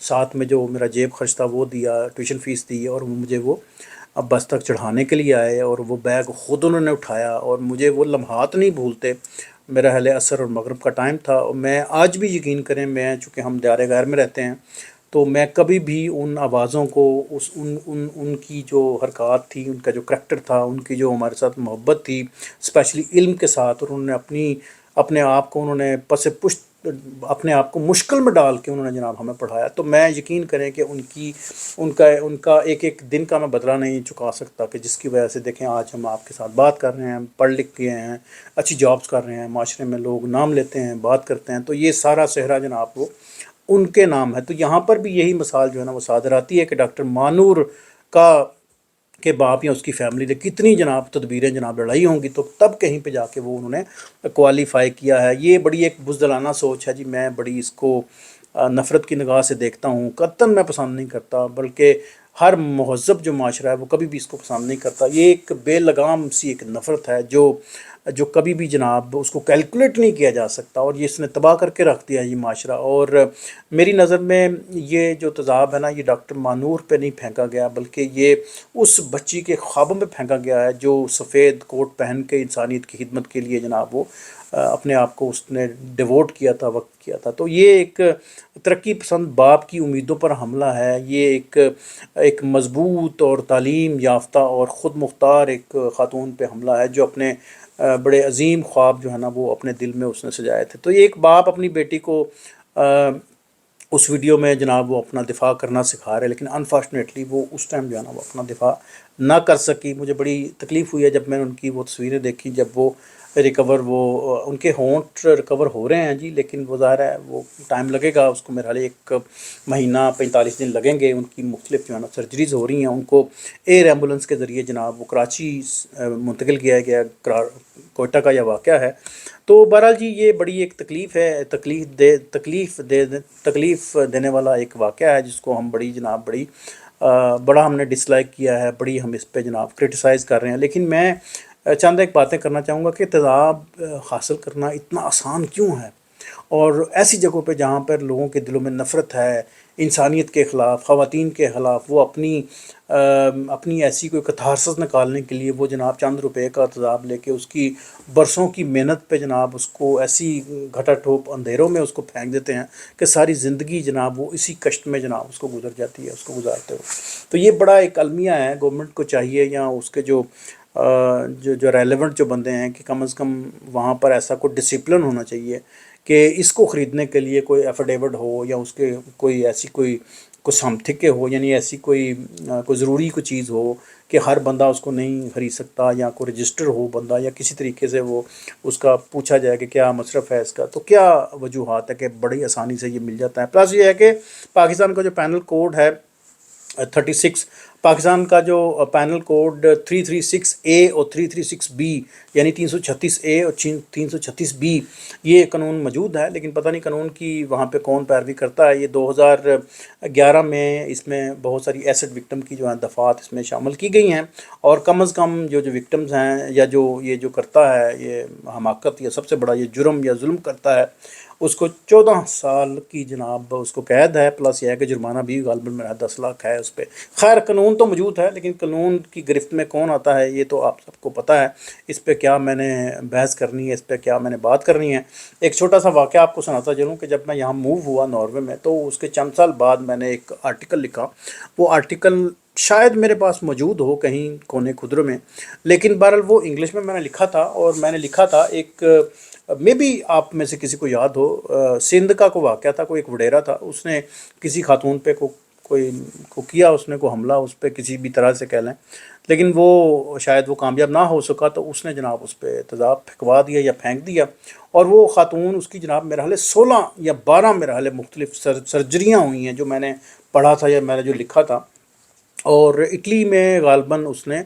ساتھ میں جو میرا جیب خرچ تھا وہ دیا، ٹیوشن فیس دی، اور مجھے وہ اب بس تک چڑھانے کے لیے آئے، اور وہ بیگ خود انہوں نے اٹھایا، اور مجھے وہ لمحات نہیں بھولتے۔ میرا اہل عصر اور مغرب کا ٹائم تھا، اور میں آج بھی یقین کریں، میں چونکہ ہم دیار غیر میں رہتے ہیں، تو میں کبھی بھی ان آوازوں کو، ان کی جو حرکات تھی، ان کا جو کریکٹر تھا، ان کی جو ہمارے ساتھ محبت تھی، اسپیشلی علم کے ساتھ، اور انہوں نے اپنے آپ کو، انہوں نے پس پشت اپنے آپ کو مشکل میں ڈال کے انہوں نے جناب ہمیں پڑھایا۔ تو میں یقین کریں کہ ان کا ایک ایک دن کا میں بدلہ نہیں چکا سکتا، کہ جس کی وجہ سے دیکھیں آج ہم آپ کے ساتھ بات کر رہے ہیں، پڑھ لکھ کے ہیں، اچھی جابس کر رہے ہیں، معاشرے میں لوگ نام لیتے ہیں، بات کرتے ہیں، تو یہ سارا صحرا جناب وہ ان کے نام ہے۔ تو یہاں پر بھی یہی مثال جو ہے نا وہ صادر آتی ہے کہ ڈاکٹر مانور کا کے باپ یا اس کی فیملی نے کتنی جناب تدبیریں جناب لڑائی ہوں گی، تو تب کہیں پہ جا کے وہ انہوں نے کوالیفائی کیا ہے۔ یہ بڑی ایک بزدلانہ سوچ ہے جی، میں بڑی اس کو نفرت کی نگاہ سے دیکھتا ہوں، قطعاً میں پسند نہیں کرتا، بلکہ ہر مہذب جو معاشرہ ہے وہ کبھی بھی اس کو پسند نہیں کرتا۔ یہ ایک بے لگام سی ایک نفرت ہے جو کبھی بھی جناب اس کو کیلکولیٹ نہیں کیا جا سکتا، اور یہ اس نے تباہ کر کے رکھ دیا یہ معاشرہ۔ اور میری نظر میں یہ جو تضاد ہے نا، یہ ڈاکٹر مانور پہ نہیں پھینکا گیا، بلکہ یہ اس بچی کے خوابوں میں پھینکا گیا ہے جو سفید کوٹ پہن کے انسانیت کی خدمت کے لیے جناب وہ اپنے آپ کو اس نے ڈیووٹ کیا تھا، وقت کیا تھا۔ تو یہ ایک ترقی پسند باپ کی امیدوں پر حملہ ہے، یہ ایک مضبوط اور تعلیم یافتہ اور خود مختار ایک خاتون پہ حملہ ہے، جو اپنے بڑے عظیم خواب جو ہے نا وہ اپنے دل میں اس نے سجائے تھے۔ تو یہ ایک باپ اپنی بیٹی کو اس ویڈیو میں جناب وہ اپنا دفاع کرنا سکھا رہے، لیکن انفارچونیٹلی وہ اس ٹائم جو ہے نا وہ اپنا دفاع نہ کر سکی۔ مجھے بڑی تکلیف ہوئی ہے جب میں نے ان کی وہ تصویریں دیکھی، جب وہ ان کے ہونٹ ریکور ہو رہے ہیں جی، لیکن وہ ظاہر ہے وہ ٹائم لگے گا اس کو، میرا حال 1 مہینہ 45 دن لگیں گے۔ ان کی مختلف جو ہے نا سرجریز ہو رہی ہیں، ان کو ایئر ایمبولنس کے ذریعے جناب وہ کراچی منتقل کیا گیا، کوئٹہ کا یہ واقعہ ہے۔ تو بہرحال جی یہ بڑی ایک تکلیف ہے، تکلیف دینے والا ایک واقعہ ہے، جس کو ہم بڑا ہم نے ڈس لائک کیا ہے، بڑی ہم اس پہ جناب کرٹیسائز کر رہے ہیں۔ لیکن میں چند ایک باتیں کرنا چاہوں گا کہ تضاد حاصل کرنا اتنا آسان کیوں ہے، اور ایسی جگہوں پہ جہاں پر لوگوں کے دلوں میں نفرت ہے، انسانیت کے خلاف، خواتین کے خلاف، وہ اپنی ایسی کوئی کتھارسس نکالنے کے لیے وہ جناب چند روپے کا تضاد لے کے اس کی برسوں کی محنت پہ جناب اس کو ایسی گھٹا ٹھوپ اندھیروں میں اس کو پھینک دیتے ہیں کہ ساری زندگی جناب وہ اسی کشت میں جناب اس کو گزر جاتی ہے، اس کو گزارتے ہو۔ تو یہ بڑا ایک المیہ ہے، گورنمنٹ کو چاہیے یا اس کے جو ریلیونٹ جو بندے ہیں کہ کم از کم وہاں پر ایسا کوئی ڈسپلن ہونا چاہیے کہ اس کو خریدنے کے لیے کوئی ایفیڈیوٹ ہو، یا اس کے کوئی ایسی کوئی سمتھکے ہو، یعنی ایسی کوئی ضروری کوئی چیز ہو کہ ہر بندہ اس کو نہیں خرید سکتا، یا کوئی رجسٹر ہو بندہ، یا کسی طریقے سے وہ اس کا پوچھا جائے کہ کیا مصرف ہے اس کا، تو کیا وجوہات ہے کہ بڑی آسانی سے یہ مل جاتا ہے۔ پلس یہ ہے کہ پاکستان کا جو پینل کوڈ ہے 36، پاکستان کا جو پینل کوڈ 336A اور 336B، یعنی 336A اور 336B، یہ قانون موجود ہے، لیکن پتہ نہیں قانون کی وہاں پہ کون پیروی کرتا ہے۔ یہ 2011 میں اس میں بہت ساری ایسڈ وکٹم کی جو ہیں دفعات اس میں شامل کی گئی ہیں، اور کم از کم جو وکٹمز ہیں، یا جو کرتا ہے یہ حماقت یا سب سے بڑا یہ جرم یا ظلم کرتا ہے، اس کو 14 سال کی جناب اس کو قید ہے، پلس یہ ہے کہ جرمانہ بھی غالباً میرا 10 لاکھ ہے اس پہ۔ خیر قانون تو موجود ہے، لیکن قانون کی گرفت میں کون آتا ہے یہ تو آپ سب کو پتہ ہے۔ اس پہ کیا میں نے بحث کرنی ہے، اس پہ کیا میں نے بات کرنی ہے۔ ایک چھوٹا سا واقعہ آپ کو سناتا چلوں کہ جب میں یہاں موو ہوا ناروے میں، تو اس کے چند سال بعد میں نے ایک آرٹیکل لکھا۔ وہ آرٹیکل شاید میرے پاس موجود ہو کہیں کونے خدرے میں، لیکن بہرحال وہ انگلش میں نے لکھا تھا، اور میں نے لکھا تھا ایک میں بھی آپ میں سے کسی کو یاد ہو، سندھ کا کوئی واقعہ تھا، کوئی ایک وڈیرا تھا، اس نے کسی خاتون پہ کیا، اس نے کوئی حملہ اس پہ کسی بھی طرح سے کہہ لیں، لیکن وہ شاید وہ کامیاب نہ ہو سکا، تو اس نے جناب اس پہ تیزاب پھینکوا دیا یا پھینک دیا، اور وہ خاتون اس کی جناب میرے حال 16 یا 12 میرے حال مختلف سرجریاں ہوئی ہیں، جو میں نے پڑھا تھا یا میں نے جو لکھا تھا۔ اور اٹلی میں غالباً اس نے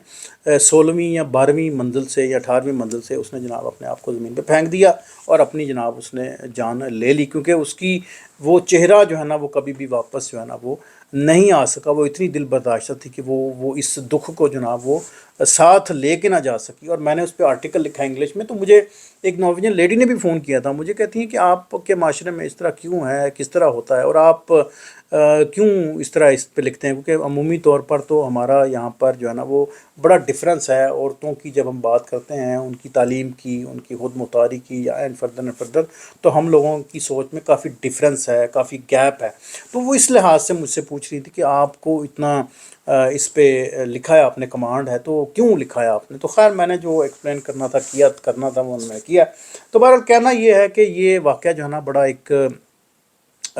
16ویں یا 12ویں منزل سے یا 18ویں منزل سے اس نے جناب اپنے آپ کو زمین پہ پھینک دیا، اور اپنی جناب اس نے جان لے لی، کیونکہ اس کی وہ چہرہ جو ہے نا وہ کبھی بھی واپس جو ہے نا وہ نہیں آ سکا۔ وہ اتنی دل برداشتہ تھی کہ وہ اس دکھ کو جناب وہ ساتھ لے کے نہ جا سکی۔ اور میں نے اس پہ آرٹیکل لکھا انگلش میں، تو مجھے ایک نارویجن لیڈی نے بھی فون کیا تھا مجھے، کہتی ہیں کہ آپ کے معاشرے میں اس طرح کیوں ہے، کس طرح ہوتا ہے، اور آپ کیوں اس طرح اس پہ لکھتے ہیں، کیونکہ عمومی طور پر تو ہمارا یہاں پر جو ہے نا وہ بڑا ڈفرینس ہے عورتوں کی، جب ہم بات کرتے ہیں ان کی تعلیم کی، ان کی خود مختاری کی، یا این فردر فردر، تو ہم لوگوں کی سوچ میں کافی ڈفرینس ہے، کافی گیپ ہے۔ تو وہ اس لحاظ سے مجھ سے پوچھ رہی تھی کہ آپ کو اتنا اس پہ لکھا ہے آپ نے، کمانڈ ہے، تو کیوں لکھا ہے آپ نے؟ تو خیر میں نے جو ایکسپلین کرنا تھا وہ میں نے کیا۔ تو بہرحال کہنا یہ ہے کہ یہ واقعہ جو ہے نا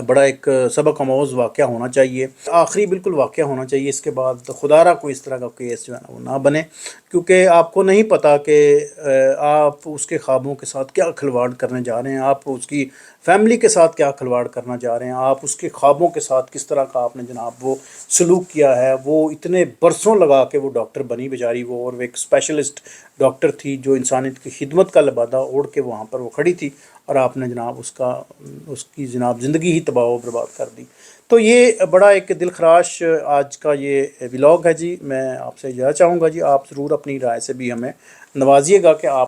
بڑا ایک سبق آموز واقعہ ہونا چاہیے، آخری بالکل واقعہ ہونا چاہیے، اس کے بعد خدا را کوئی اس طرح کا کیس جو ہے نا وہ نہ بنے، کیونکہ آپ کو نہیں پتہ کہ آپ اس کے خوابوں کے ساتھ کیا کھلواڑ کرنے جا رہے ہیں، آپ اس کی فیملی کے ساتھ کیا کھلواڑ کرنا جا رہے ہیں، آپ اس کے خوابوں کے ساتھ کس طرح کا آپ نے جناب وہ سلوک کیا ہے۔ وہ اتنے برسوں لگا کے وہ ڈاکٹر بنی بیچاری، وہ اور وہ ایک اسپیشلسٹ ڈاکٹر تھی جو انسانیت کی خدمت کا لبادہ اوڑھ کے وہاں پر وہ کھڑی تھی، اور آپ نے جناب اس کی جناب زندگی ہی تباہ و برباد کر دی۔ تو یہ بڑا ایک دل خراش آج کا یہ ولاگ ہے جی۔ میں آپ سے یہ چاہوں گا جی، آپ ضرور اپنی رائے سے بھی ہمیں نوازیے گا کہ آپ